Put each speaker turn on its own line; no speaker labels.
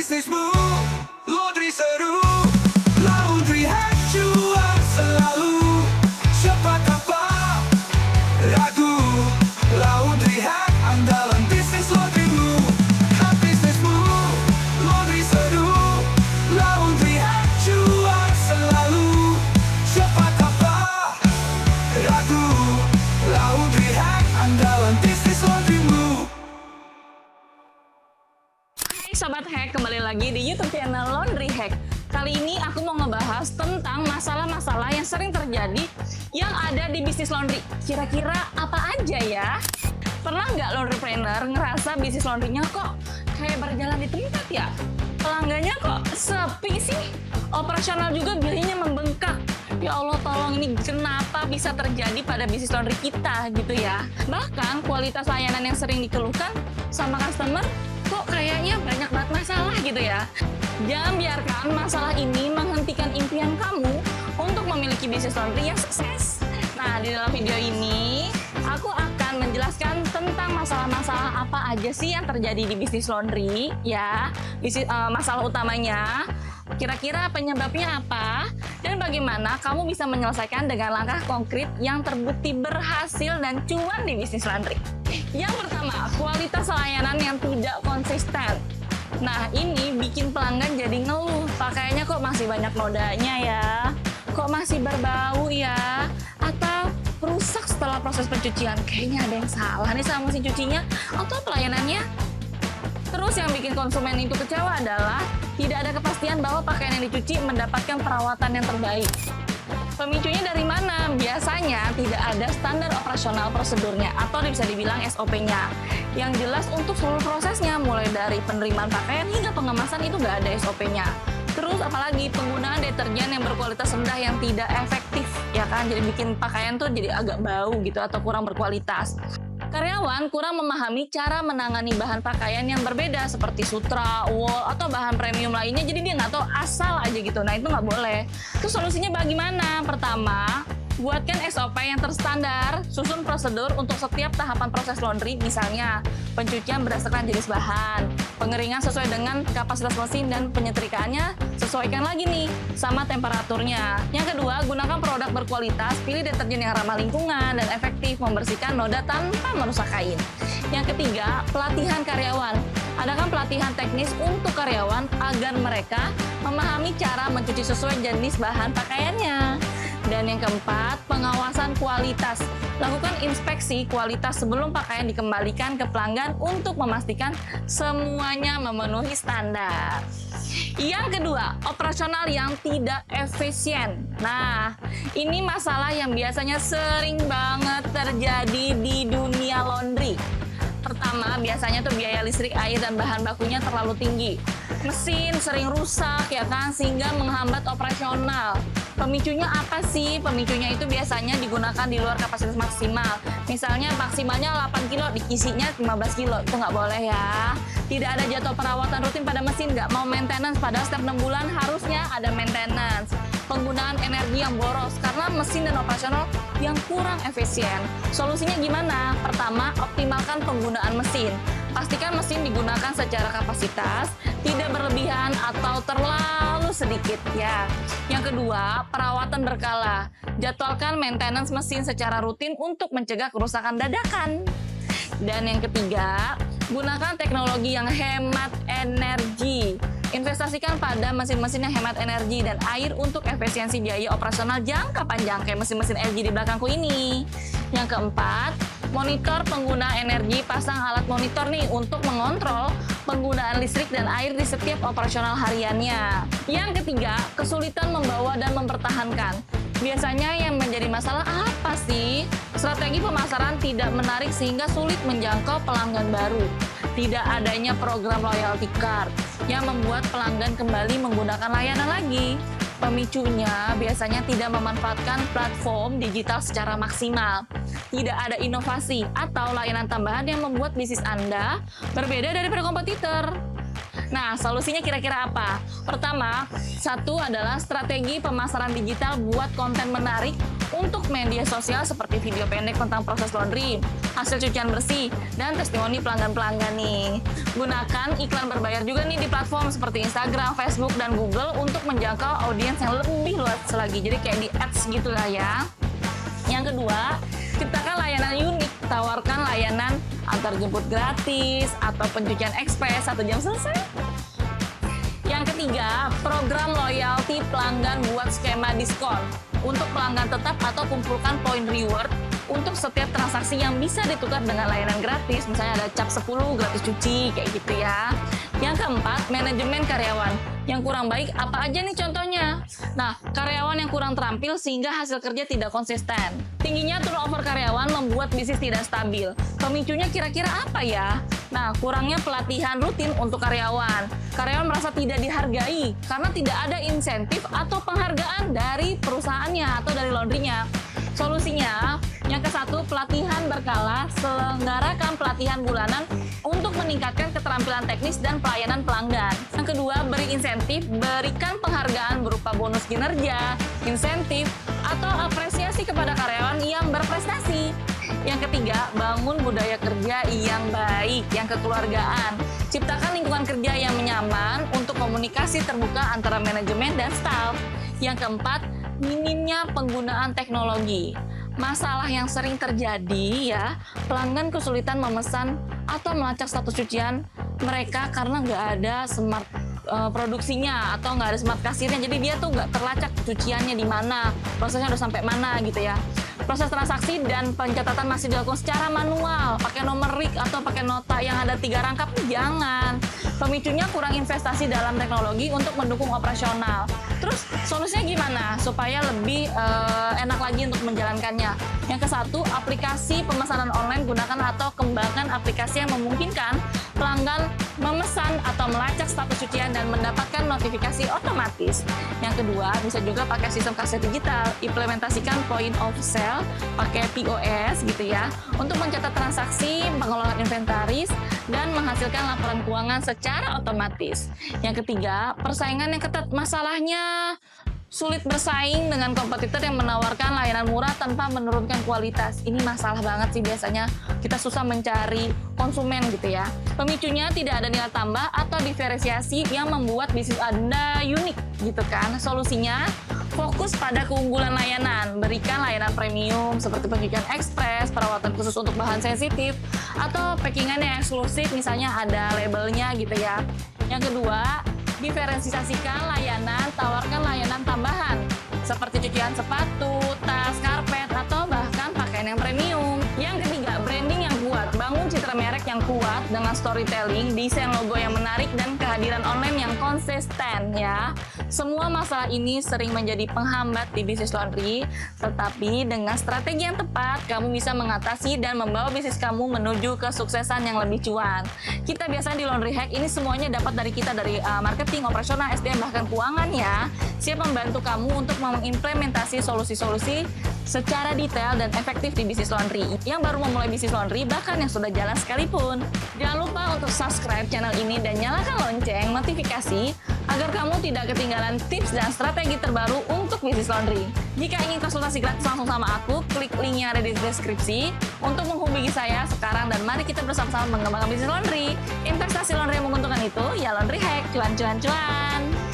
bisnismu, laundry seru, laundry hack cuan selalu. Cepat tanpa ragu, laundry hack andalan bisnis laundrymu. Hack bisnismu, laundry seru, laundry hack cuan selalu. Cepat tanpa ragu, laundry hack andalan bisnis laundrymu.
Hai Sobat Hack, kembali lagi di YouTube channel Laundry Hack. Kali ini aku mau ngebahas tentang masalah-masalah yang sering terjadi yang ada di bisnis laundry. Kira-kira apa aja ya? Pernah nggak laundrypreneur ngerasa bisnis laundrynya kok kayak berjalan di tempat ya? Pelanggannya kok sepi sih? Operasional juga biayanya membengkak. Ya Allah, tolong, ini kenapa bisa terjadi pada bisnis laundry kita gitu ya? Bahkan kualitas layanan yang sering dikeluhkan sama customer kok kayaknya banyak banget masalah gitu ya. Jangan biarkan masalah ini menghentikan impian kamu untuk memiliki bisnis laundry yang sukses. Nah, di dalam video ini aku akan menjelaskan tentang masalah-masalah apa aja sih yang terjadi di bisnis laundry ya. Masalah utamanya, kira-kira penyebabnya apa, dan bagaimana kamu bisa menyelesaikan dengan langkah konkret yang terbukti berhasil dan cuan di bisnis laundry. Yang pertama, kualitas layanan yang tidak konsisten. Nah, ini bikin pelanggan jadi ngeluh, pakaiannya kok masih banyak nodanya ya, kok masih berbau ya, atau rusak setelah proses pencucian. Kayaknya ada yang salah nih sama mesin cucinya atau pelayanannya. Terus yang bikin konsumen itu kecewa adalah tidak ada kepastian bahwa pakaian yang dicuci mendapatkan perawatan yang terbaik. Pemicunya dari mana? Biasanya tidak ada standar operasional prosedurnya atau bisa dibilang SOP-nya yang jelas untuk seluruh prosesnya, mulai dari penerimaan pakaian hingga pengemasan itu nggak ada SOP-nya. Terus apalagi penggunaan deterjen yang berkualitas rendah yang tidak efektif ya kan, jadi bikin pakaian tuh jadi agak bau gitu atau kurang berkualitas. Karyawan kurang memahami cara menangani bahan pakaian yang berbeda seperti sutra, wool, atau bahan premium lainnya, jadi dia nggak tahu, asal aja gitu. Nah, itu nggak boleh. Terus solusinya bagaimana? Pertama, buatkan SOP yang terstandar, susun prosedur untuk setiap tahapan proses laundry, misalnya pencucian berdasarkan jenis bahan, pengeringan sesuai dengan kapasitas mesin, dan penyetrikaannya sesuaikan lagi nih sama temperaturnya. Yang kedua, gunakan produk berkualitas, pilih deterjen yang ramah lingkungan dan efektif membersihkan noda tanpa merusak kain. Yang ketiga, pelatihan karyawan. Adakan pelatihan teknis untuk karyawan agar mereka memahami cara mencuci sesuai jenis bahan pakaiannya. Dan yang keempat, pengawasan kualitas. Lakukan inspeksi kualitas sebelum pakaian dikembalikan ke pelanggan untuk memastikan semuanya memenuhi standar. Yang kedua, operasional yang tidak efisien. Nah, ini masalah yang biasanya sering banget terjadi di dunia laundry. Pertama, biasanya tuh biaya listrik, air, dan bahan bakunya terlalu tinggi. Mesin sering rusak ya kan, sehingga menghambat operasional. Pemicunya apa sih? Pemicunya itu biasanya digunakan di luar kapasitas maksimal. Misalnya maksimalnya 8 kilo, dikisinya 15 kilo. Itu nggak boleh ya. Tidak ada jadwal perawatan rutin pada mesin, nggak mau maintenance, padahal setiap 6 bulan harusnya ada maintenance. Penggunaan energi yang boros karena mesin dan operasional yang kurang efisien. Solusinya gimana? Pertama, optimalkan penggunaan mesin. Pastikan mesin digunakan secara kapasitas, tidak berlebihan atau terlalu sedikit ya. Yang kedua, perawatan berkala. Jadwalkan maintenance mesin secara rutin untuk mencegah kerusakan dadakan. Dan yang ketiga, gunakan teknologi yang hemat energi. Investasikan pada mesin-mesin yang hemat energi dan air untuk efisiensi biaya operasional jangka panjang, kayak mesin-mesin LG di belakangku ini. Yang keempat, monitor penggunaan energi. Pasang alat monitor nih untuk mengontrol penggunaan listrik dan air di setiap operasional hariannya. Yang ketiga, kesulitan membawa dan mempertahankan. Biasanya yang menjadi masalah apa sih? Strategi pemasaran tidak menarik sehingga sulit menjangkau pelanggan baru. Tidak adanya program loyalty card yang membuat pelanggan kembali menggunakan layanan lagi. Pemicunya biasanya tidak memanfaatkan platform digital secara maksimal. Tidak ada inovasi atau layanan tambahan yang membuat bisnis Anda berbeda daripada kompetitor. Nah, solusinya kira-kira apa? Pertama, satu adalah strategi pemasaran digital buat konten menarik untuk media sosial seperti video pendek tentang proses laundry, hasil cucian bersih, dan testimoni pelanggan-pelanggan nih. Gunakan iklan berbayar juga nih di platform seperti Instagram, Facebook, dan Google untuk menjangkau audiens yang lebih luas lagi. Jadi kayak di ads gitu lah ya. Yang kedua, ciptakan layanan unik. Tawarkan layanan antar jemput gratis atau pencucian ekspres 1 jam selesai. Yang ketiga, program loyalty pelanggan buat skema diskon untuk pelanggan tetap atau kumpulkan poin reward untuk setiap transaksi yang bisa ditukar dengan layanan gratis. Misalnya ada cap 10 gratis cuci kayak gitu ya. Yang keempat, manajemen karyawan. Yang kurang baik apa aja nih contohnya? Nah, karyawan yang kurang terampil sehingga hasil kerja tidak konsisten. Tingginya turnover karyawan membuat bisnis tidak stabil. Pemicunya kira-kira apa ya? Nah, kurangnya pelatihan rutin untuk karyawan. Karyawan merasa tidak dihargai karena tidak ada insentif atau penghargaan dari perusahaannya atau dari laundrynya. Solusinya, yang ke-1, pelatihan berkala, selenggarakan pelatihan bulanan untuk meningkatkan keterampilan teknis dan pelayanan pelanggan. Yang kedua, beri insentif, berikan penghargaan berupa bonus kinerja, insentif, atau apresiasi kepada karyawan yang berprestasi. Yang ketiga, bangun budaya kerja yang baik, yang kekeluargaan. Ciptakan lingkungan kerja yang nyaman untuk komunikasi terbuka antara manajemen dan staf. Yang keempat, minimnya penggunaan teknologi. Masalah yang sering terjadi ya, pelanggan kesulitan memesan atau melacak status cucian mereka karena nggak ada smart produksinya atau nggak ada smart kasirnya, jadi dia tuh nggak terlacak cuciannya di mana, prosesnya udah sampai mana gitu ya. Proses transaksi dan pencatatan masih dilakukan secara manual, pakai nomor RIK atau pakai nota yang ada 3 rangkap, jangan. Pemicunya kurang investasi dalam teknologi untuk mendukung operasional. Terus solusinya gimana supaya lebih enak lagi untuk menjalankannya? Yang ke-1, aplikasi pemesanan online. Gunakan atau kembangkan aplikasi yang memungkinkan pelanggan memesan atau melacak status cucian dan mendapatkan notifikasi otomatis. Yang kedua, bisa juga pakai sistem kaset digital. Implementasikan point of sale, pakai POS gitu ya, untuk mencatat transaksi, pengelolaan inventaris, dan menghasilkan laporan keuangan secara otomatis. Yang ketiga, persaingan yang ketat. Masalahnya sulit bersaing dengan kompetitor yang menawarkan layanan murah tanpa menurunkan kualitas. Ini masalah banget sih, biasanya kita susah mencari konsumen gitu ya. Pemicunya tidak ada nilai tambah atau diferensiasi yang membuat bisnis Anda unik gitu kan. Solusinya, fokus pada keunggulan layanan. Berikan layanan premium seperti pencucian ekspres, perawatan khusus untuk bahan sensitif, atau packingan yang eksklusif, misalnya ada labelnya gitu ya. Yang kedua, diferensiasikan layanan, tawarkan layanan tambahan seperti cucian sepatu, tas, karpet, atau bahkan pakaian yang premium. Yang ketiga, branding yang kuat. Bangun citra merek yang kuat dengan storytelling, desain logo yang menarik, dan kehadiran online yang konsisten ya. Semua masalah ini sering menjadi penghambat di bisnis laundry, tetapi dengan strategi yang tepat, kamu bisa mengatasi dan membawa bisnis kamu menuju kesuksesan yang lebih cuan. Kita biasanya di Laundry Hack ini semuanya dapat dari kita, dari marketing, operasional, SDM, bahkan keuangan ya. Siap membantu kamu untuk mengimplementasi solusi-solusi secara detail dan efektif di bisnis laundry. Yang baru memulai bisnis laundry, bahkan yang sudah jalan sekalipun. Jangan lupa untuk subscribe channel ini dan nyalakan lonceng notifikasi agar kamu tidak ketinggalan tips dan strategi terbaru untuk bisnis laundry. Jika ingin konsultasi gratis langsung sama aku, klik link yang ada di deskripsi untuk menghubungi saya sekarang, dan mari kita bersama-sama mengembangkan bisnis laundry. Investasi laundry yang menguntungkan itu ya Laundry Hack. Cuan, cuan, cuan!